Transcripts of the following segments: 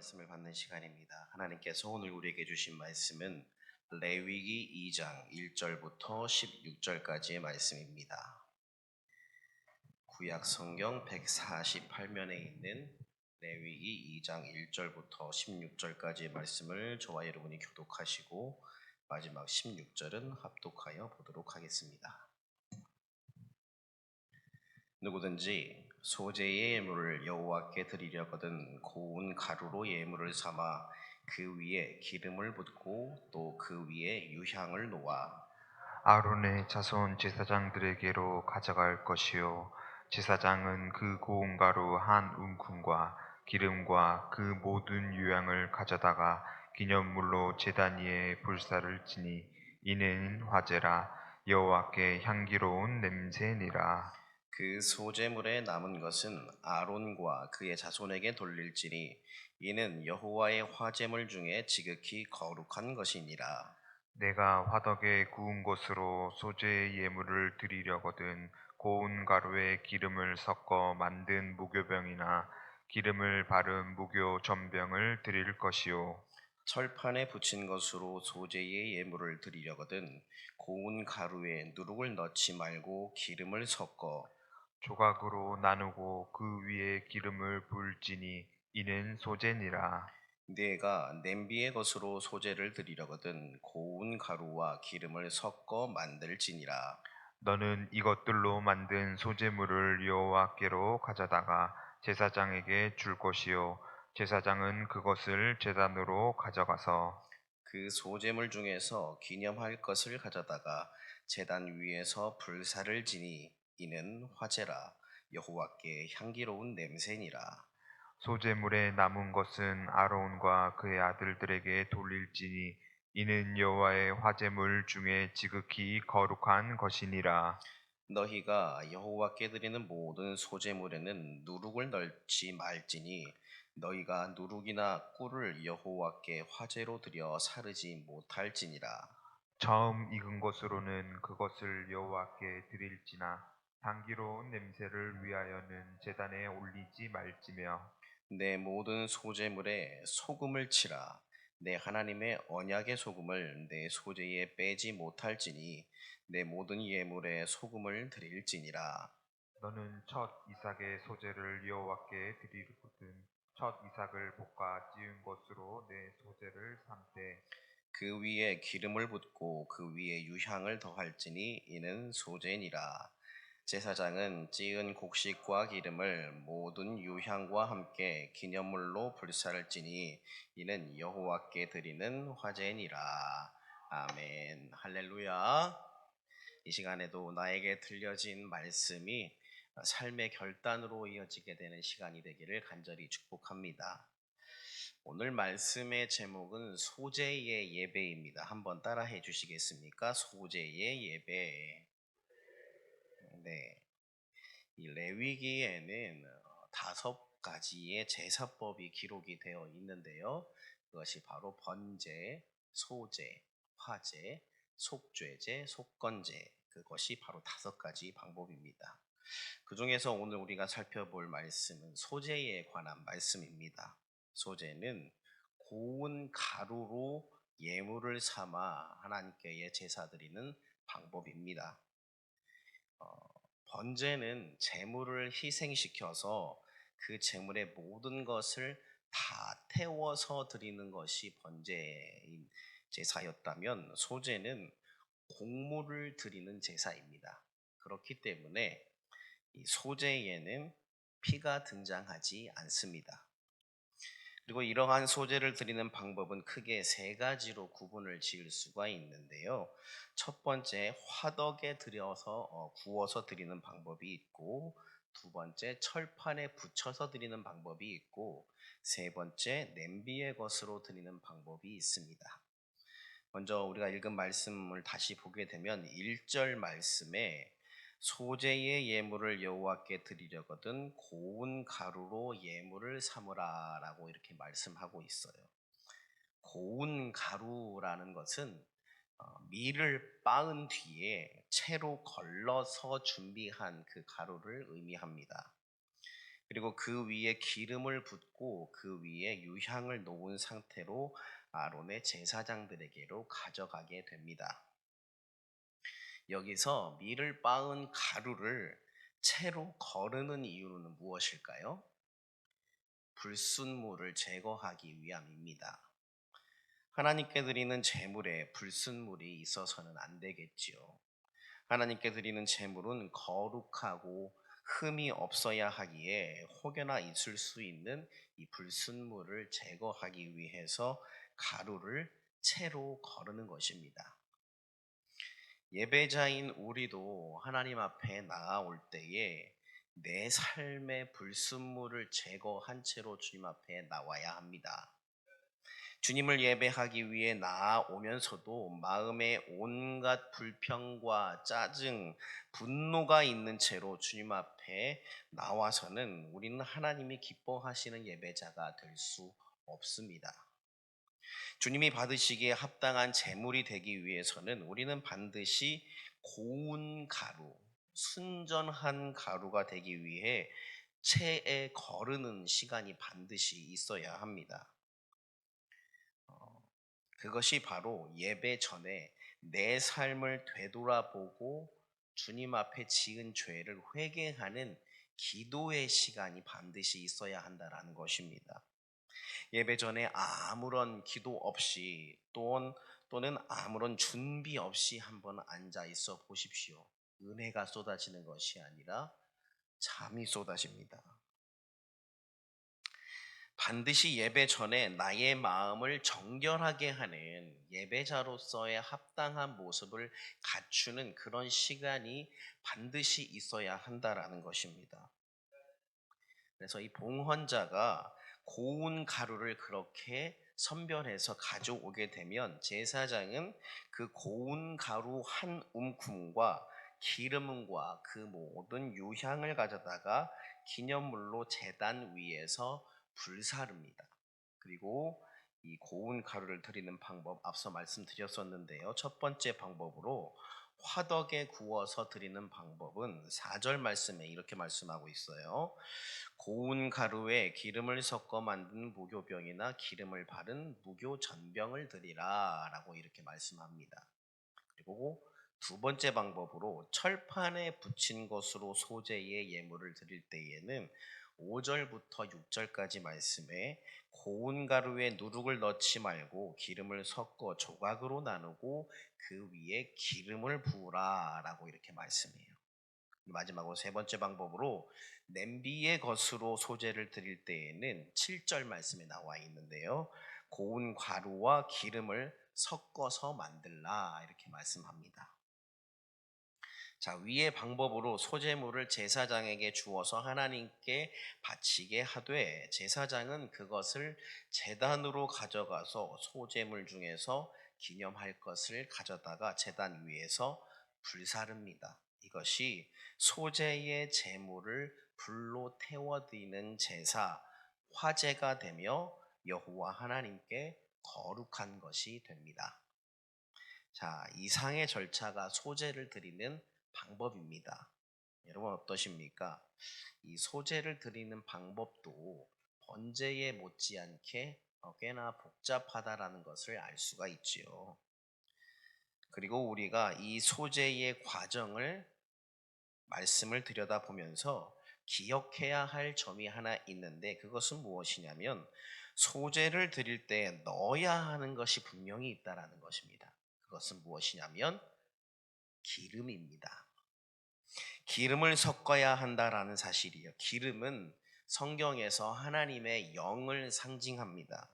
말씀을 받는 시간입니다. 하나님께서 오늘 우리에게 주신 말씀은 레위기 2장 1절부터 16절까지의 말씀입니다. 구약 성경 148면에 있는 레위기 2장 1절부터 16절까지의 말씀을 저와 여러분이 교독하시고 마지막 16절은 합독하여 보도록 하겠습니다. 누구든지 소재의 예물을 여호와께 드리려거든 고운 가루로 예물을 삼아 그 위에 기름을 붓고 또 그 위에 유향을 놓아 아론의 자손 제사장들에게로 가져갈 것이요 제사장은 그 고운 가루 한 움큼과 기름과 그 모든 유향을 가져다가 기념물로 제단 위에 불사를 지니 이는 화제라 여호와께 향기로운 냄새니라. 그 소재물에 남은 것은 아론과 그의 자손에게 돌릴지니 이는 여호와의 화제물 중에 지극히 거룩한 것이니라. 내가 화덕에 구운 것으로 소재의 예물을 드리려거든 고운 가루에 기름을 섞어 만든 무교병이나 기름을 바른 무교 전병을 드릴 것이요 철판에 붙인 것으로 소재의 예물을 드리려거든 고운 가루에 누룩을 넣지 말고 기름을 섞어 조각으로 나누고 그 위에 기름을 부을지니 이는 소재니라. 네가 냄비의 것으로 소재를 드리려거든 고운 가루와 기름을 섞어 만들지니라. 너는 이것들로 만든 소재물을 여호와께로 가져다가 제사장에게 줄 것이요 제사장은 그것을 제단으로 가져가서 그 소재물 중에서 기념할 것을 가져다가 제단 위에서 불사를 지니 이는 화제라 여호와께 향기로운 냄새니라. 소재물에 남은 것은 아론과 그의 아들들에게 돌릴지니 이는 여호와의 화제물 중에 지극히 거룩한 것이니라. 너희가 여호와께 드리는 모든 소재물에는 누룩을 넣지 말지니 너희가 누룩이나 꿀을 여호와께 화제로 드려 사르지 못할지니라. 처음 익은 것으로는 그것을 여호와께 드릴지나 향기로운 냄새를 위하여는 제단에 올리지 말지며 내 모든 소재물에 소금을 치라. 내 하나님의 언약의 소금을 내 소재에 빼지 못할지니 내 모든 예물에 소금을 드릴지니라. 너는 첫 이삭의 소재를 여호와께 드리거든 첫 이삭을 볶아 지은 것으로 내 소재를 삼되 그 위에 기름을 붓고 그 위에 유향을 더할지니 이는 소재니라. 제사장은 찌은 곡식과 기름을 모든 유향과 함께 기념물로 불살지니 이는 여호와께 드리는 화제니라. 아멘. 할렐루야. 이 시간에도 나에게 들려진 말씀이 삶의 결단으로 이어지게 되는 시간이 되기를 간절히 축복합니다. 오늘 말씀의 제목은 소재의 예배입니다. 한번 따라해 주시겠습니까? 소재의 예배. 네. 이 레위기에는 5가지의 제사법이 기록이 되어 있는데요. 그것이 바로 번제, 소제, 화제, 속죄제, 속건제. 그것이 바로 5가지 방법입니다. 그 중에서 오늘 우리가 살펴볼 말씀은 소재에 관한 말씀입니다. 소재는 고운 가루로 예물을 삼아 하나님께 제사 드리는 방법입니다. 번제는 제물을 희생시켜서 그 제물의 모든 것을 다 태워서 드리는 것이 번제인 제사였다면 소제는 곡물을 드리는 제사입니다. 그렇기 때문에 이 소제에는 피가 등장하지 않습니다. 그리고 이러한 소제를 드리는 방법은 크게 3가지로 구분을 지을 수가 있는데요. 첫 번째, 화덕에 들여서 구워서 드리는 방법이 있고, 두 번째, 철판에 붙여서 드리는 방법이 있고, 세 번째, 냄비의 것으로 드리는 방법이 있습니다. 먼저 우리가 읽은 말씀을 다시 보게 되면 1절 말씀에 소재의 예물을 여호와께 드리려거든 고운 가루로 예물을 삼으라라고 이렇게 말씀하고 있어요. 고운 가루라는 것은 밀을 빻은 뒤에 채로 걸러서 준비한 그 가루를 의미합니다. 그리고 그 위에 기름을 붓고 그 위에 유향을 놓은 상태로 아론의 제사장들에게로 가져가게 됩니다. 여기서 밀을 빻은 가루를 채로 거르는 이유는 무엇일까요? 불순물을 제거하기 위함입니다. 하나님께 드리는 제물에 불순물이 있어서는 안 되겠지요. 하나님께 드리는 제물은 거룩하고 흠이 없어야 하기에 혹여나 있을 수 있는 이 불순물을 제거하기 위해서 가루를 채로 거르는 것입니다. 예배자인 우리도 하나님 앞에 나아올 때에 내 삶의 불순물을 제거한 채로 주님 앞에 나와야 합니다. 주님을 예배하기 위해 나아오면서도 마음에 온갖 불평과 짜증, 분노가 있는 채로 주님 앞에 나와서는 우리는 하나님이 기뻐하시는 예배자가 될 수 없습니다. 주님이 받으시기에 합당한 제물이 되기 위해서는 우리는 반드시 고운 가루, 순전한 가루가 되기 위해 채에 거르는 시간이 반드시 있어야 합니다. 그것이 바로 예배 전에 내 삶을 되돌아보고 주님 앞에 지은 죄를 회개하는 기도의 시간이 반드시 있어야 한다라는 것입니다. 예배 전에 아무런 기도 없이 또는 아무런 준비 없이 한번 앉아 있어 보십시오. 은혜가 쏟아지는 것이 아니라 잠이 쏟아집니다. 반드시 예배 전에 나의 마음을 정결하게 하는 예배자로서의 합당한 모습을 갖추는 그런 시간이 반드시 있어야 한다라는 것입니다. 그래서 이 봉헌자가 고운 가루를 그렇게 선별해서 가져오게 되면 제사장은 그 고운 가루 한 움큼과 기름과 그 모든 유향을 가져다가 기념물로 제단 위에서 불사릅니다. 그리고 이 고운 가루를 드리는 방법 앞서 말씀드렸었는데요. 첫 번째 방법으로 화덕에 구워서 드리는 방법은 4절 말씀에 이렇게 말씀하고 있어요. 고운 가루에 기름을 섞어 만든 무교병이나 기름을 바른 무교전병을 드리라 라고 이렇게 말씀합니다. 그리고 두 번째 방법으로 철판에 붙인 것으로 소재의 예물을 드릴 때에는 5절부터 6절까지 말씀에 고운 가루에 누룩을 넣지 말고 기름을 섞어 조각으로 나누고 그 위에 기름을 부으라 라고 이렇게 말씀해요. 마지막으로 세 번째 방법으로 냄비의 것으로 소재를 드릴 때에는 7절 말씀에 나와 있는데요. 고운 가루와 기름을 섞어서 만들라 이렇게 말씀합니다. 자, 위의 방법으로 소재물을 제사장에게 주어서 하나님께 바치게 하되 제사장은 그것을 제단으로 가져가서 소재물 중에서 기념할 것을 가져다가 제단 위에서 불사릅니다. 이것이 소재의 제물을 불로 태워드리는 제사, 화제가 되며 여호와 하나님께 거룩한 것이 됩니다. 자, 이상의 절차가 소재를 드리는 방법입니다. 여러분 어떠십니까? 이 소재를 드리는 방법도 번제에 못지않게 꽤나 복잡하다라는 것을 알 수가 있지요. 그리고 우리가 이 소재의 과정을 말씀을 들여다보면서 기억해야 할 점이 하나 있는데 그것은 무엇이냐면 소재를 드릴 때 넣어야 하는 것이 분명히 있다라는 것입니다. 그것은 무엇이냐면 기름입니다. 기름을 섞어야 한다라는 사실이에요. 기름은 성경에서 하나님의 영을 상징합니다.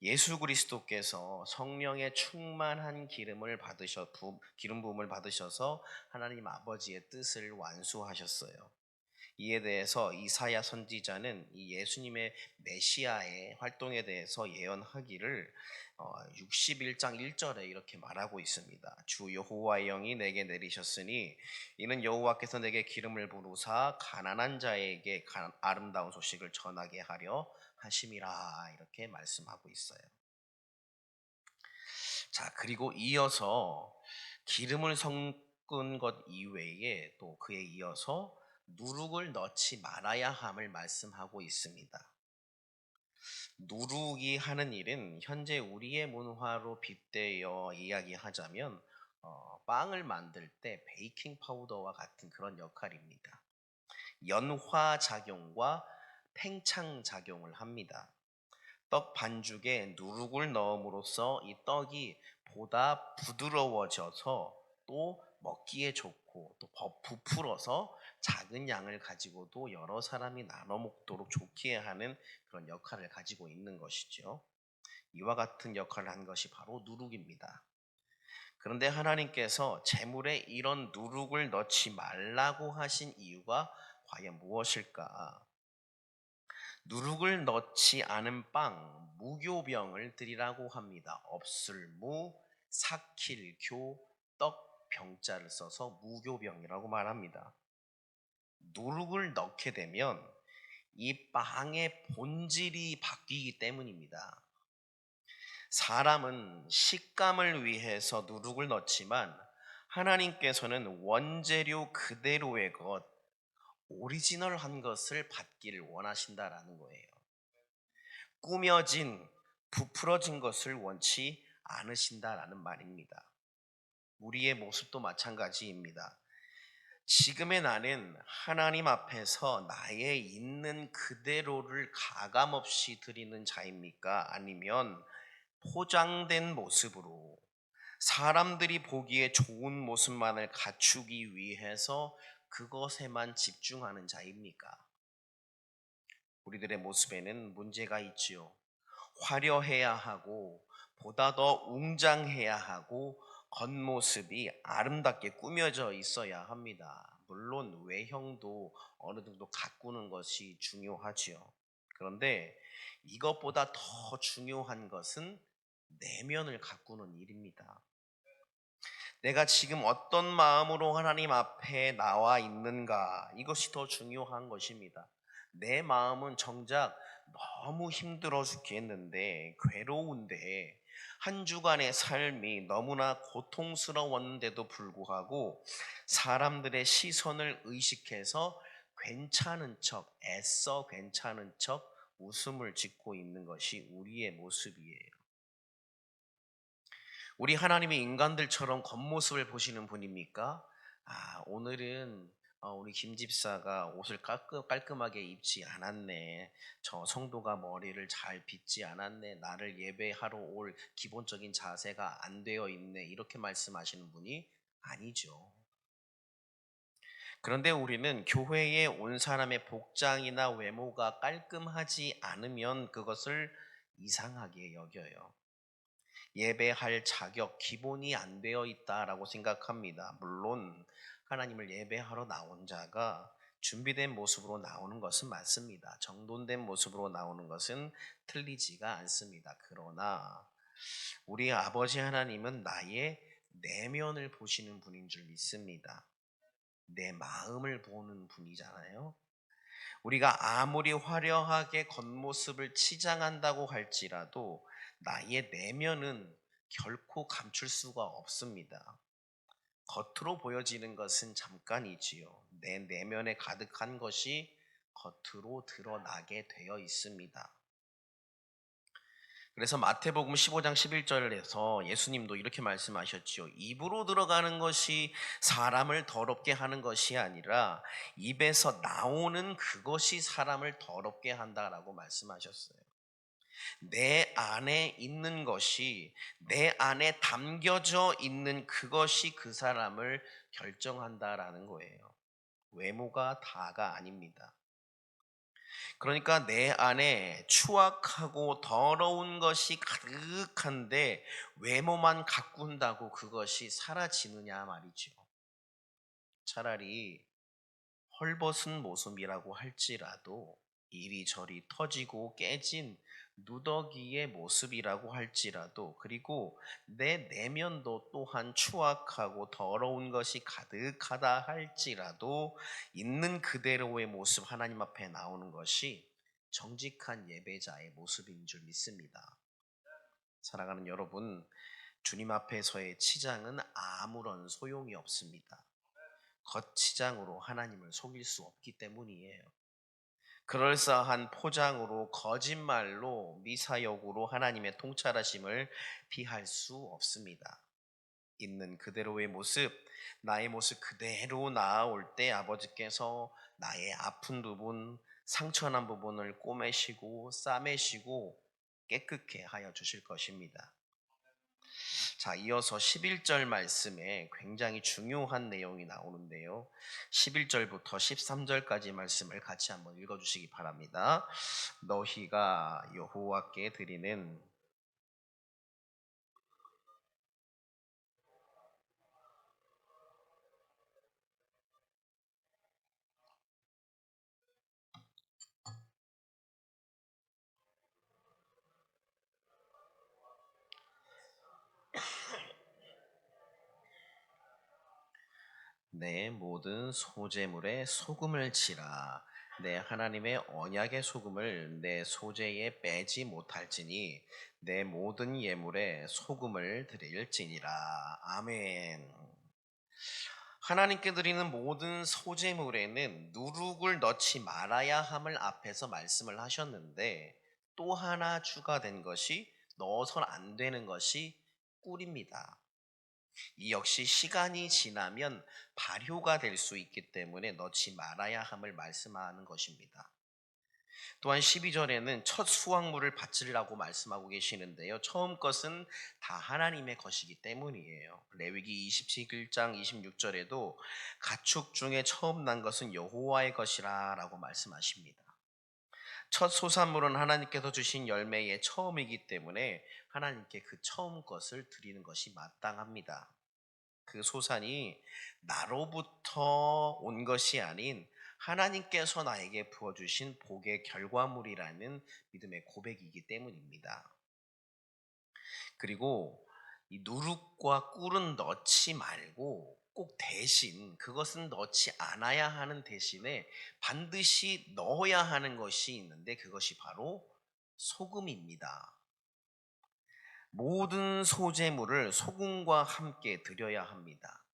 예수 그리스도께서 성령의 충만한 기름 부음을 받으셔서 하나님 아버지의 뜻을 완수하셨어요. 이에 대해서 이사야 선지자는 이 예수님의 메시아의 활동에 대해서 예언하기를 61장 1절에 이렇게 말하고 있습니다. 주 여호와의 영이 내게 내리셨으니 이는 여호와께서 내게 기름을 부으사 가난한 자에게 아름다운 소식을 전하게 하려 하심이라 이렇게 말씀하고 있어요. 자, 그리고 이어서 기름을 섞은 것 이외에 또 그에 이어서 누룩을 넣지 말아야 함을 말씀하고 있습니다. 누룩이 하는 일은 현재 우리의 문화로 빗대어 이야기하자면 빵을 만들 때 베이킹 파우더와 같은 그런 역할입니다. 연화 작용과 팽창 작용을 합니다. 떡 반죽에 누룩을 넣음으로써 이 떡이 보다 부드러워져서 또 먹기에 좋고 또 부풀어서 작은 양을 가지고도 여러 사람이 나눠 먹도록 좋게 하는 그런 역할을 가지고 있는 것이죠. 이와 같은 역할을 한 것이 바로 누룩입니다. 그런데 하나님께서 재물에 이런 누룩을 넣지 말라고 하신 이유가 과연 무엇일까? 누룩을 넣지 않은 빵, 무교병을 드리라고 합니다. 없을무, 사킬교, 떡, 병자를 써서 무교병이라고 말합니다. 누룩을 넣게 되면 이 빵의 본질이 바뀌기 때문입니다. 사람은 식감을 위해서 누룩을 넣지만 하나님께서는 원재료 그대로의 것, 오리지널한 것을 받기를 원하신다라는 거예요. 꾸며진, 부풀어진 것을 원치 않으신다라는 말입니다. 우리의 모습도 마찬가지입니다. 지금의 나는 하나님 앞에서 나의 있는 그대로를 가감없이 드리는 자입니까? 아니면 포장된 모습으로 사람들이 보기에 좋은 모습만을 갖추기 위해서 그것에만 집중하는 자입니까? 우리들의 모습에는 문제가 있지요. 화려해야 하고 보다 더 웅장해야 하고 겉모습이 아름답게 꾸며져 있어야 합니다. 물론 외형도 어느 정도 가꾸는 것이 중요하지요. 그런데 이것보다 더 중요한 것은 내면을 가꾸는 일입니다. 내가 지금 어떤 마음으로 하나님 앞에 나와 있는가, 이것이 더 중요한 것입니다. 내 마음은 정작 너무 힘들어 죽겠는데, 괴로운데, 한 주간의 삶이 너무나 고통스러웠는데도 불구하고 사람들의 시선을 의식해서 괜찮은 척, 애써 괜찮은 척 웃음을 짓고 있는 것이 우리의 모습이에요. 우리 하나님이 인간들처럼 겉모습을 보시는 분입니까? 오늘은 우리 김 집사가 옷을 깔끔하게 입지 않았네. 저 성도가 머리를 잘 빗지 않았네. 나를 예배하러 올 기본적인 자세가 안 되어 있네. 이렇게 말씀하시는 분이 아니죠. 그런데 우리는 교회에 온 사람의 복장이나 외모가 깔끔하지 않으면 그것을 이상하게 여겨요. 예배할 자격, 기본이 안 되어 있다라고 생각합니다. 물론 하나님을 예배하러 나온 자가 준비된 모습으로 나오는 것은 맞습니다. 정돈된 모습으로 나오는 것은 틀리지가 않습니다. 그러나 우리 아버지 하나님은 나의 내면을 보시는 분인 줄 믿습니다. 내 마음을 보는 분이잖아요. 우리가 아무리 화려하게 겉모습을 치장한다고 할지라도 나의 내면은 결코 감출 수가 없습니다. 겉으로 보여지는 것은 잠깐이지요. 내 내면에 가득한 것이 겉으로 드러나게 되어 있습니다. 그래서 마태복음 15장 11절에서 예수님도 이렇게 말씀하셨지요. 입으로 들어가는 것이 사람을 더럽게 하는 것이 아니라 입에서 나오는 그것이 사람을 더럽게 한다라고 말씀하셨어요. 내 안에 있는 것이, 내 안에 담겨져 있는 그것이 그 사람을 결정한다라는 거예요. 외모가 다가 아닙니다. 그러니까 내 안에 추악하고 더러운 것이 가득한데 외모만 가꾼다고 그것이 사라지느냐 말이죠. 차라리 헐벗은 모습이라고 할지라도 이리저리 터지고 깨진 누더기의 모습이라고 할지라도, 그리고 내 내면도 또한 추악하고 더러운 것이 가득하다 할지라도 있는 그대로의 모습 하나님 앞에 나오는 것이 정직한 예배자의 모습인 줄 믿습니다. 사랑하는 여러분, 주님 앞에서의 치장은 아무런 소용이 없습니다. 거치장으로 하나님을 속일 수 없기 때문이에요. 그럴싸한 포장으로 거짓말로 미사역으로 하나님의 통찰하심을 피할 수 없습니다. 있는 그대로의 모습, 나의 모습 그대로 나아올 때 아버지께서 나의 아픈 부분, 상처난 부분을 꼬매시고 싸매시고 깨끗게 하여 주실 것입니다. 자, 이어서 11절 말씀에 굉장히 중요한 내용이 나오는데요. 11절부터 13절까지 말씀을 같이 한번 읽어주시기 바랍니다. 너희가 여호와께 드리는 내 모든 소재물에 소금을 치라. 내 하나님의 언약의 소금을 내 소재에 빼지 못할지니 내 모든 예물에 소금을 드릴지니라. 아멘. 하나님께 드리는 모든 소재물에는 누룩을 넣지 말아야 함을 앞에서 말씀을 하셨는데, 또 하나 추가된 것이, 넣어선 안 되는 것이 꿀입니다. 이 역시 시간이 지나면 발효가 될 수 있기 때문에 넣지 말아야 함을 말씀하는 것입니다. 또한 12절에는 첫 수확물을 바치라고 말씀하고 계시는데요. 처음 것은 다 하나님의 것이기 때문이에요. 레위기 27장 26절에도 가축 중에 처음 난 것은 여호와의 것이라 라고 말씀하십니다. 첫 소산물은 하나님께서 주신 열매의 처음이기 때문에 하나님께 그 처음 것을 드리는 것이 마땅합니다. 그 소산이 나로부터 온 것이 아닌 하나님께서 나에게 부어주신 복의 결과물이라는 믿음의 고백이기 때문입니다. 그리고 이 누룩과 꿀은 넣지 말고 꼭 대신 그것은 넣지 않아야 하는 대신에 반드시 넣어야 하는 것이 있는데, 그것이 바로 소금입니다. 모든 소재물을 소금과 함께 드려야 합니다.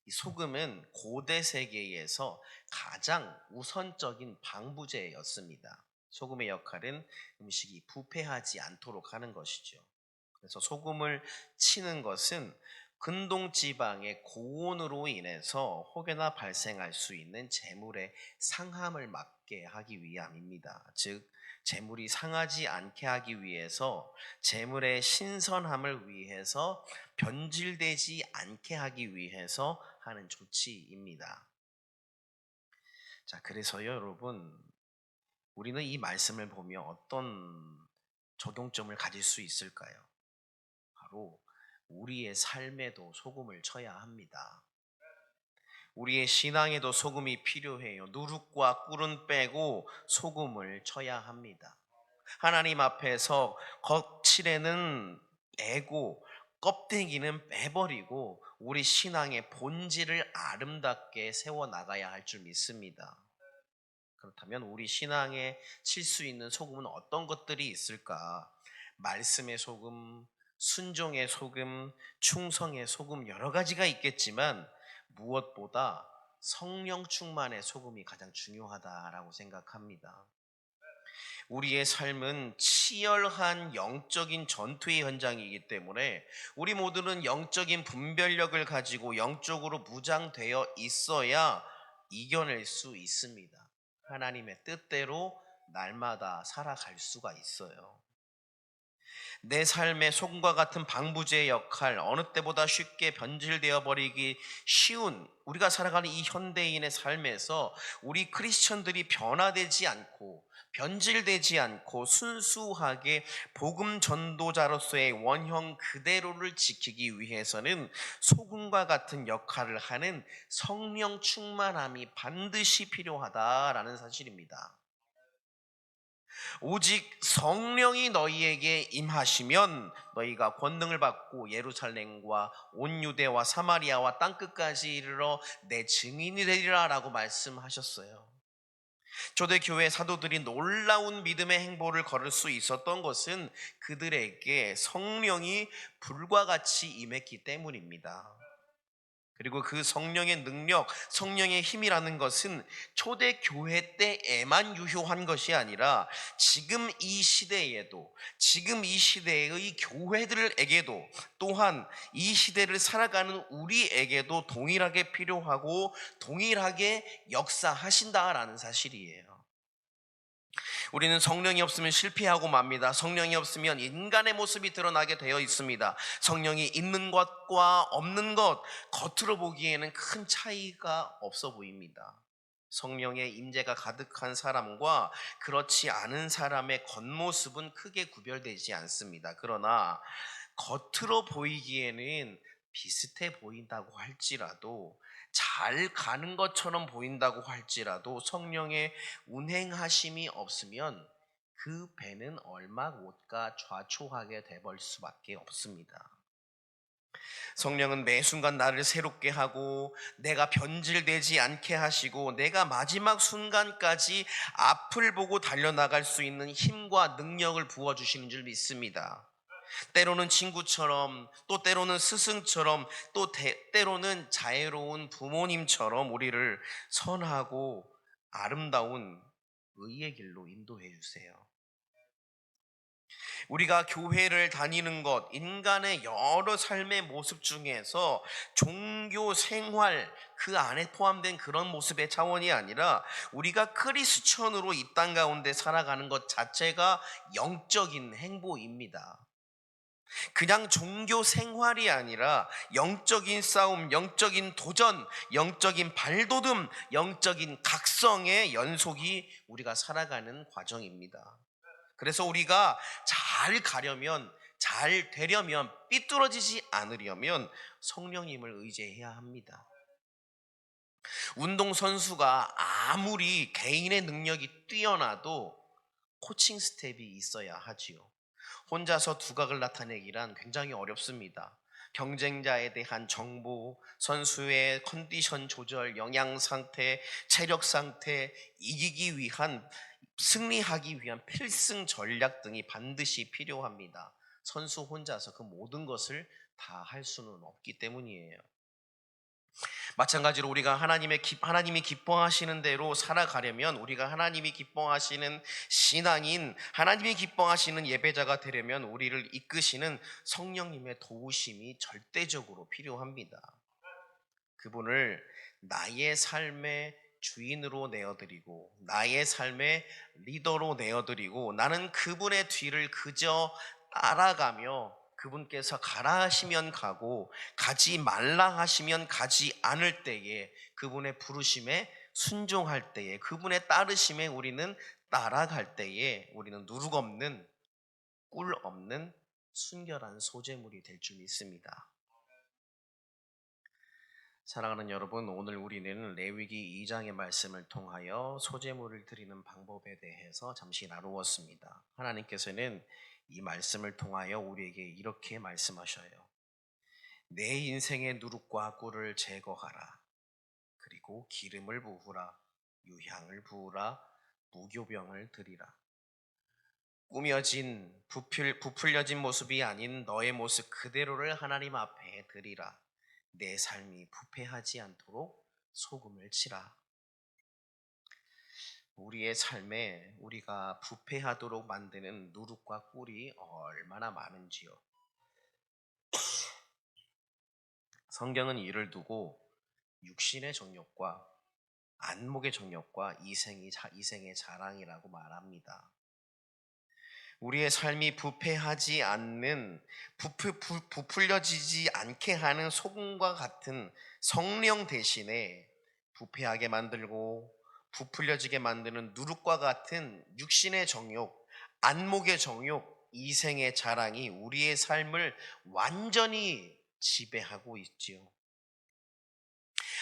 이 소금은 고대 세계에서 가장 우선적인 방부제였습니다. 소금의 역할은 음식이 부패하지 않도록 하는 것이죠. 그래서 소금을 치는 것은 근동 지방의 고온으로 인해서 혹여나 발생할 수 있는 재물의 상함을 막게 하기 위함입니다. 즉 재물이 상하지 않게 하기 위해서, 재물의 신선함을 위해서, 변질되지 않게 하기 위해서 하는 조치입니다. 자, 그래서요, 여러분, 우리는 이 말씀을 보며 어떤 적용점을 가질 수 있을까요? 바로 우리의 삶에도 소금을 쳐야 합니다. 우리의 신앙에도 소금이 필요해요. 누룩과 꿀은 빼고 소금을 쳐야 합니다. 하나님 앞에서 거칠에는 빼고 껍데기는 빼버리고 우리 신앙의 본질을 아름답게 세워나가야 할 줄 믿습니다. 그렇다면 우리 신앙에 칠 수 있는 소금은 어떤 것들이 있을까? 말씀의 소금, 순종의 소금, 충성의 소금, 여러 가지가 있겠지만 무엇보다 성령 충만의 소금이 가장 중요하다라고 생각합니다. 우리의 삶은 치열한 영적인 전투의 현장이기 때문에 우리 모두는 영적인 분별력을 가지고 영적으로 무장되어 있어야 이겨낼 수 있습니다. 하나님의 뜻대로 날마다 살아갈 수가 있어요. 내 삶의 소금과 같은 방부제의 역할, 어느 때보다 쉽게 변질되어 버리기 쉬운 우리가 살아가는 이 현대인의 삶에서 우리 크리스천들이 변화되지 않고 변질되지 않고 순수하게 복음 전도자로서의 원형 그대로를 지키기 위해서는 소금과 같은 역할을 하는 성령 충만함이 반드시 필요하다라는 사실입니다. 오직 성령이 너희에게 임하시면 너희가 권능을 받고 예루살렘과 온 유대와 사마리아와 땅끝까지 이르러 내 증인이 되리라 라고 말씀하셨어요. 초대교회 사도들이 놀라운 믿음의 행보를 걸을 수 있었던 것은 그들에게 성령이 불과 같이 임했기 때문입니다. 그리고 그 성령의 능력, 성령의 힘이라는 것은 초대 교회 때에만 유효한 것이 아니라 지금 이 시대에도, 지금 이 시대의 교회들에게도, 또한 이 시대를 살아가는 우리에게도 동일하게 필요하고 동일하게 역사하신다라는 사실이에요. 우리는 성령이 없으면 실패하고 맙니다. 성령이 없으면 인간의 모습이 드러나게 되어 있습니다. 성령이 있는 것과 없는 것, 겉으로 보기에는 큰 차이가 없어 보입니다. 성령의 임재가 가득한 사람과 그렇지 않은 사람의 겉모습은 크게 구별되지 않습니다. 그러나 겉으로 보이기에는 비슷해 보인다고 할지라도, 잘 가는 것처럼 보인다고 할지라도 성령의 운행하심이 없으면 그 배는 얼마 못 가 좌초하게 돼버릴 수밖에 없습니다. 성령은 매 순간 나를 새롭게 하고 내가 변질되지 않게 하시고 내가 마지막 순간까지 앞을 보고 달려나갈 수 있는 힘과 능력을 부어주시는 줄 믿습니다. 때로는 친구처럼, 또 때로는 스승처럼, 또 때로는 자애로운 부모님처럼 우리를 선하고 아름다운 의의 길로 인도해 주세요. 우리가 교회를 다니는 것, 인간의 여러 삶의 모습 중에서 종교 생활 그 안에 포함된 그런 모습의 차원이 아니라 우리가 크리스천으로 이 땅 가운데 살아가는 것 자체가 영적인 행보입니다. 그냥 종교 생활이 아니라 영적인 싸움, 영적인 도전, 영적인 발돋움, 영적인 각성의 연속이 우리가 살아가는 과정입니다. 그래서 우리가 잘 가려면, 잘 되려면, 삐뚤어지지 않으려면 성령님을 의지해야 합니다. 운동선수가 아무리 개인의 능력이 뛰어나도 코칭 스텝이 있어야 하지요. 혼자서 두각을 나타내기란 굉장히 어렵습니다. 경쟁자에 대한 정보, 선수의 컨디션 조절, 영양 상태, 체력 상태, 이기기 위한, 승리하기 위한 필승 전략 등이 반드시 필요합니다. 선수 혼자서 그 모든 것을 다 할 수는 없기 때문이에요. 마찬가지로 우리가 하나님이 기뻐하시는 대로 살아가려면, 우리가 하나님이 기뻐하시는 신앙인, 하나님이 기뻐하시는 예배자가 되려면 우리를 이끄시는 성령님의 도우심이 절대적으로 필요합니다. 그분을 나의 삶의 주인으로 내어드리고 나의 삶의 리더로 내어드리고 나는 그분의 뒤를 그저 따라가며, 그분께서 가라 하시면 가고 가지 말라 하시면 가지 않을 때에, 그분의 부르심에 순종할 때에, 그분의 따르심에 우리는 따라갈 때에 우리는 누룩 없는, 꿀 없는 순결한 소재물이 될 줄 믿습니다. 사랑하는 여러분, 오늘 우리는 레위기 2장의 말씀을 통하여 소제물을 드리는 방법에 대해서 잠시 나누었습니다. 하나님께서는 이 말씀을 통하여 우리에게 이렇게 말씀하셔요. 내 인생의 누룩과 꿀을 제거하라. 그리고 기름을 부으라. 유향을 부으라. 무교병을 드리라. 꾸며진, 부풀려진 모습이 아닌 너의 모습 그대로를 하나님 앞에 드리라. 내 삶이 부패하지 않도록 소금을 치라. 우리의 삶에 우리가 부패하도록 만드는 누룩과 꿀이 얼마나 많은지요. 성경은 이를 두고 육신의 정욕과 안목의 정욕과 이생의 자랑이라고 말합니다. 우리의 삶이 부패하지 않는, 부풀려지지 않게 하는 소금과 같은 성령 대신에 부패하게 만들고 부풀려지게 만드는 누룩과 같은 육신의 정욕, 안목의 정욕, 이생의 자랑이 우리의 삶을 완전히 지배하고 있지요.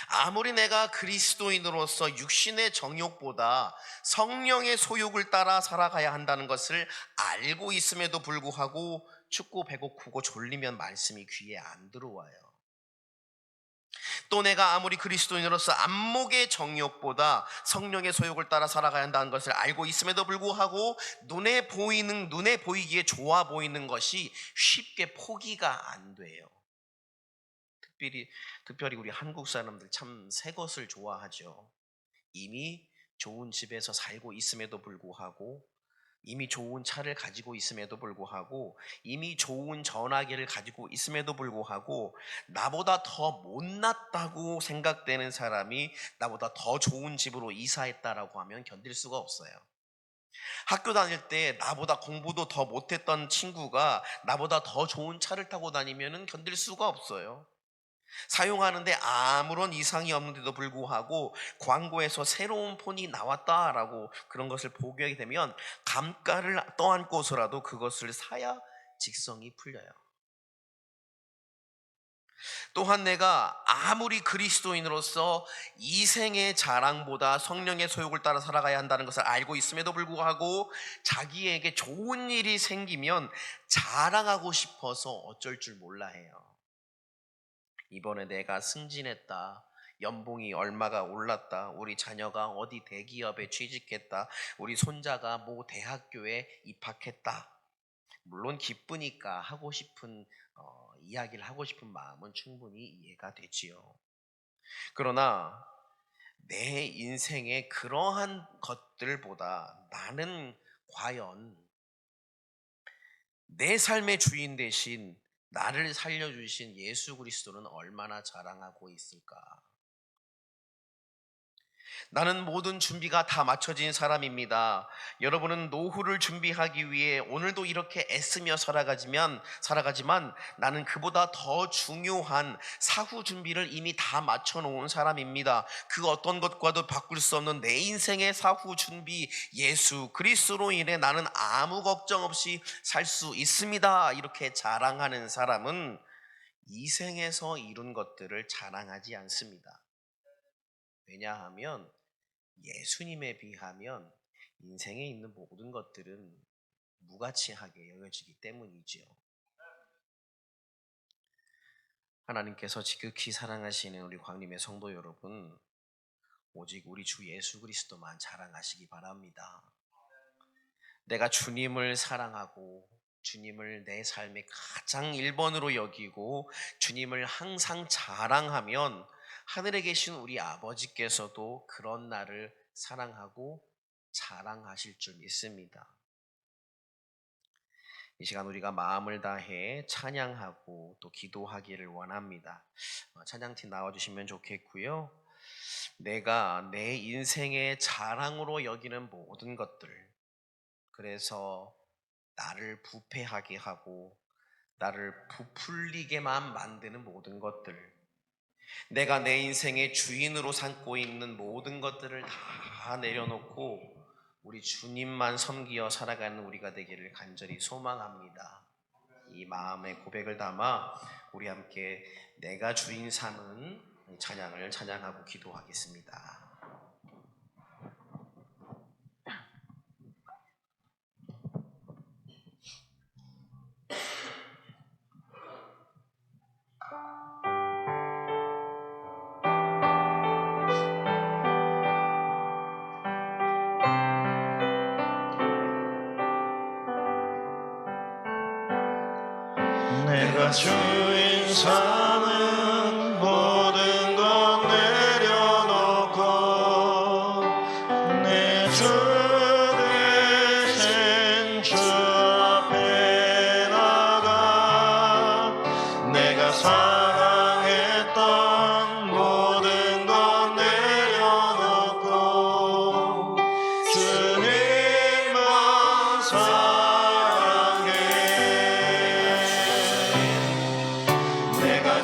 아무리 내가 그리스도인으로서 육신의 정욕보다 성령의 소욕을 따라 살아가야 한다는 것을 알고 있음에도 불구하고 춥고 배고프고 졸리면 말씀이 귀에 안 들어와요. 또 내가 아무리 그리스도인으로서 안목의 정욕보다 성령의 소욕을 따라 살아가야 한다는 것을 알고 있음에도 불구하고 눈에 보이기에 좋아 보이는 것이 쉽게 포기가 안 돼요. 특별히 우리 한국 사람들 참 새 것을 좋아하죠. 이미 좋은 집에서 살고 있음에도 불구하고, 이미 좋은 차를 가지고 있음에도 불구하고, 이미 좋은 전화기를 가지고 있음에도 불구하고, 나보다 더 못났다고 생각되는 사람이 나보다 더 좋은 집으로 이사했다라고 하면 견딜 수가 없어요. 학교 다닐 때 나보다 공부도 더 못했던 친구가 나보다 더 좋은 차를 타고 다니면 견딜 수가 없어요. 사용하는데 아무런 이상이 없는데도 불구하고 광고에서 새로운 폰이 나왔다라고 그런 것을 보게 되면 감가를 떠안고서라도 그것을 사야 직성이 풀려요. 또한 내가 아무리 그리스도인으로서 이생의 자랑보다 성령의 소욕을 따라 살아가야 한다는 것을 알고 있음에도 불구하고 자기에게 좋은 일이 생기면 자랑하고 싶어서 어쩔 줄 몰라 해요. 이번에 내가 승진했다, 연봉이 얼마가 올랐다, 우리 자녀가 어디 대기업에 취직했다, 우리 손자가 모 대학교에 입학했다. 물론 기쁘니까 하고 싶은 이야기를 하고 싶은 마음은 충분히 이해가 되지요. 그러나 내 인생의 그러한 것들보다 나는 과연 내 삶의 주인 대신 나를 살려주신 예수 그리스도는 얼마나 자랑하고 있을까? 나는 모든 준비가 다 마쳐진 사람입니다. 여러분은 노후를 준비하기 위해 오늘도 이렇게 애쓰며 살아가지만 나는 그보다 더 중요한 사후 준비를 이미 다 맞춰놓은 사람입니다. 그 어떤 것과도 바꿀 수 없는 내 인생의 사후 준비, 예수 그리스도로 인해 나는 아무 걱정 없이 살 수 있습니다. 이렇게 자랑하는 사람은 이 생에서 이룬 것들을 자랑하지 않습니다. 왜냐하면 예수님에 비하면 인생에 있는 모든 것들은 무가치하게 여겨지기 때문이지요. 하나님께서 지극히 사랑하시는 우리 광림의 성도 여러분, 오직 우리 주 예수 그리스도만 자랑하시기 바랍니다. 내가 주님을 사랑하고 주님을 내 삶의 가장 1번으로 여기고 주님을 항상 자랑하면 하늘에 계신 우리 아버지께서도 그런 나를 사랑하고 자랑하실 줄 믿습니다. 이 시간 우리가 마음을 다해 찬양하고 또 기도하기를 원합니다. 찬양팀 나와주시면 좋겠고요. 내가 내 인생의 자랑으로 여기는 모든 것들, 그래서 나를 부패하게 하고 나를 부풀리게만 만드는 모든 것들, 내가 내 인생의 주인으로 삼고 있는 모든 것들을 다 내려놓고 우리 주님만 섬기어 살아가는 우리가 되기를 간절히 소망합니다. 이 마음의 고백을 담아 우리 함께 내가 주인 삼은 찬양을 찬양하고 기도하겠습니다. 내가 주인 삼은 모든 것 내려놓고 내 주 대신 주 앞에 나가 내가 사랑했던 모든 것 내려놓고 주님만 사랑해. 내가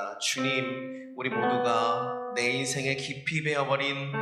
기도합니다. 주님, 우리 모두가 내 인생에 깊이 배어버린,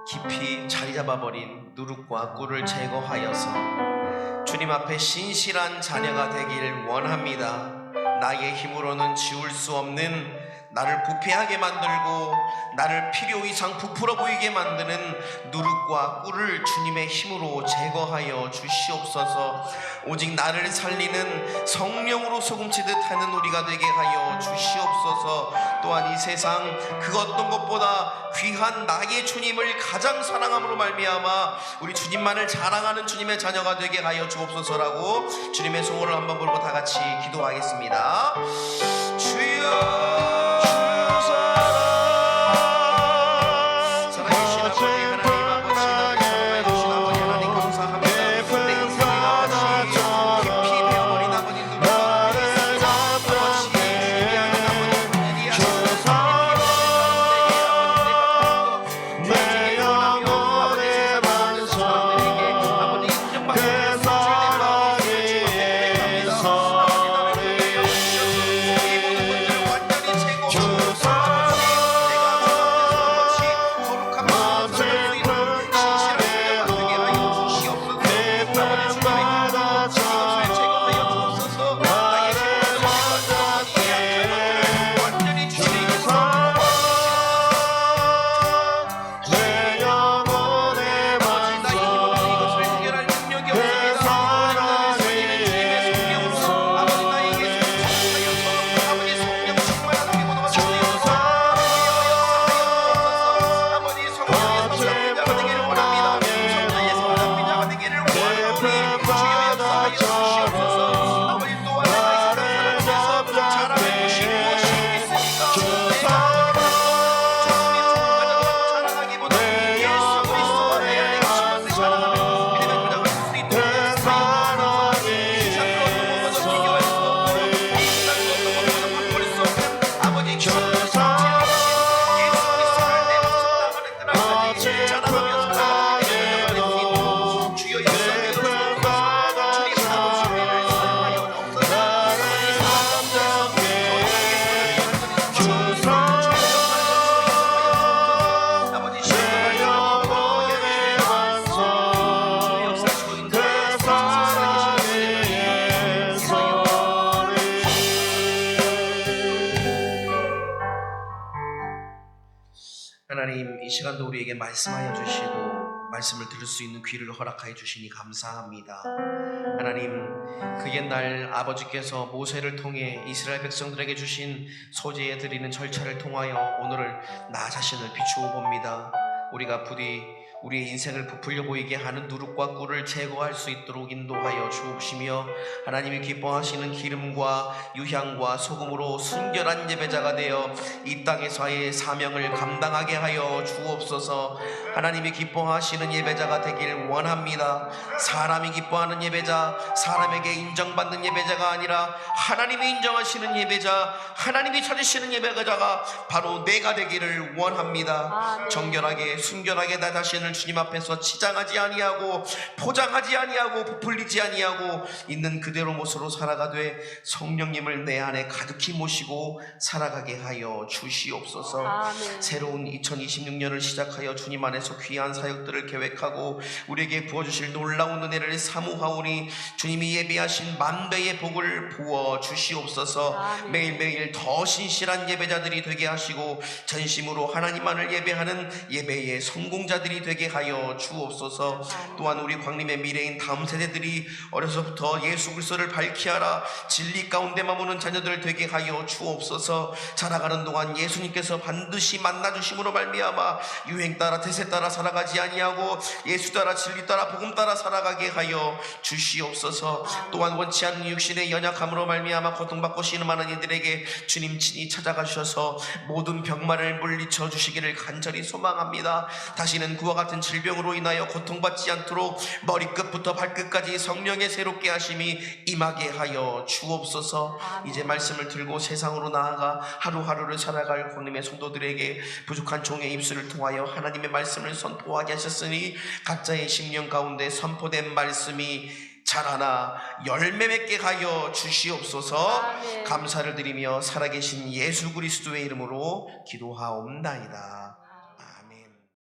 깊이 자리 잡아버린 누룩과 꿀을 제거하여서 주님 앞에 신실한 자녀가 되길 원합니다. 나의 힘으로는 지울 수 없는, 나를 부패하게 만들고 나를 필요 이상 부풀어 보이게 만드는 누룩과 꿀을 주님의 힘으로 제거하여 주시옵소서. 오직 나를 살리는 성령으로 소금치듯 하는 우리가 되게 하여 주시옵소서. 또한 이 세상 그 어떤 것보다 귀한 나의 주님을 가장 사랑함으로 말미암아 우리 주님만을 자랑하는 주님의 자녀가 되게 하여 주옵소서라고 주님의 성호를 한번 부르고 다 같이 기도하겠습니다. 주여, 하나님, 이 시간도 우리에게 말씀하여 주시고 말씀을 들을 수 있는 귀를 허락하여 주시니 감사합니다. 하나님, 그 옛날 아버지께서 모세를 통해 이스라엘 백성들에게 주신 소재에 드리는 절차를 통하여 오늘을 나 자신을 비추어 봅니다. 우리가 부디 우리의 인생을 부풀려 보이게 하는 누룩과 꿀을 제거할 수 있도록 인도하여 주옵시며, 하나님이 기뻐하시는 기름과 유향과 소금으로 순결한 예배자가 되어 이 땅에서의 사명을 감당하게 하여 주옵소서. 하나님이 기뻐하시는 예배자가 되길 원합니다. 사람이 기뻐하는 예배자, 사람에게 인정받는 예배자가 아니라 하나님이 인정하시는 예배자, 하나님이 찾으시는 예배자가 바로 내가 되기를 원합니다. 정결하게 순결하게 나 자신을 주님 앞에서 치장하지 아니하고 포장하지 아니하고 부풀리지 아니하고 있는 그대로 모습으로 살아가되 성령님을 내 안에 가득히 모시고 살아가게 하여 주시옵소서. 아멘. 새로운 2026년을 시작하여 주님 안에서 귀한 사역들을 계획하고 우리에게 부어주실 놀라운 은혜를 사모하오니 주님이 예비하신 만배의 복을 부어 주시옵소서. 아멘. 매일매일 더 신실한 예배자들이 되게 하시고 전심으로 하나님만을 예배하는 예배의 성공자들이 되게 하여 주옵소서. 또한 우리 광림의 미래인 다음 세대들이 어려서부터 예수 그리스도를 밝히 하라 진리 가운데 머무는 자녀들 되게 하여 주옵소서. 자라가는 동안 예수님께서 반드시 만나주심으로 말미암아 유행 따라 대세 따라 살아가지 아니하고 예수 따라 진리 따라 복음 따라 살아가게 하여 주시옵소서. 또한 원치 않는 육신의 연약함으로 말미암아 고통받고 신음하는 이들에게 주님 친히 찾아가셔서 모든 병만을 물리쳐 주시기를 간절히 소망합니다. 다시는 그와 같은 질병으로 인하여 고통받지 않도록 머리끝부터 발끝까지 성령의 새롭게 하심이 임하게 하여 주옵소서. 이제 말씀을 들고 세상으로 나아가 하루하루를 살아갈 권님의 성도들에게 부족한 종의 입술을 통하여 하나님의 말씀을 선포하게 하셨으니 각자의 심령 가운데 선포된 말씀이 자라나 열매 맺게 하여 주시옵소서. 아멘. 감사를 드리며 살아계신 예수 그리스도의 이름으로 기도하옵나이다.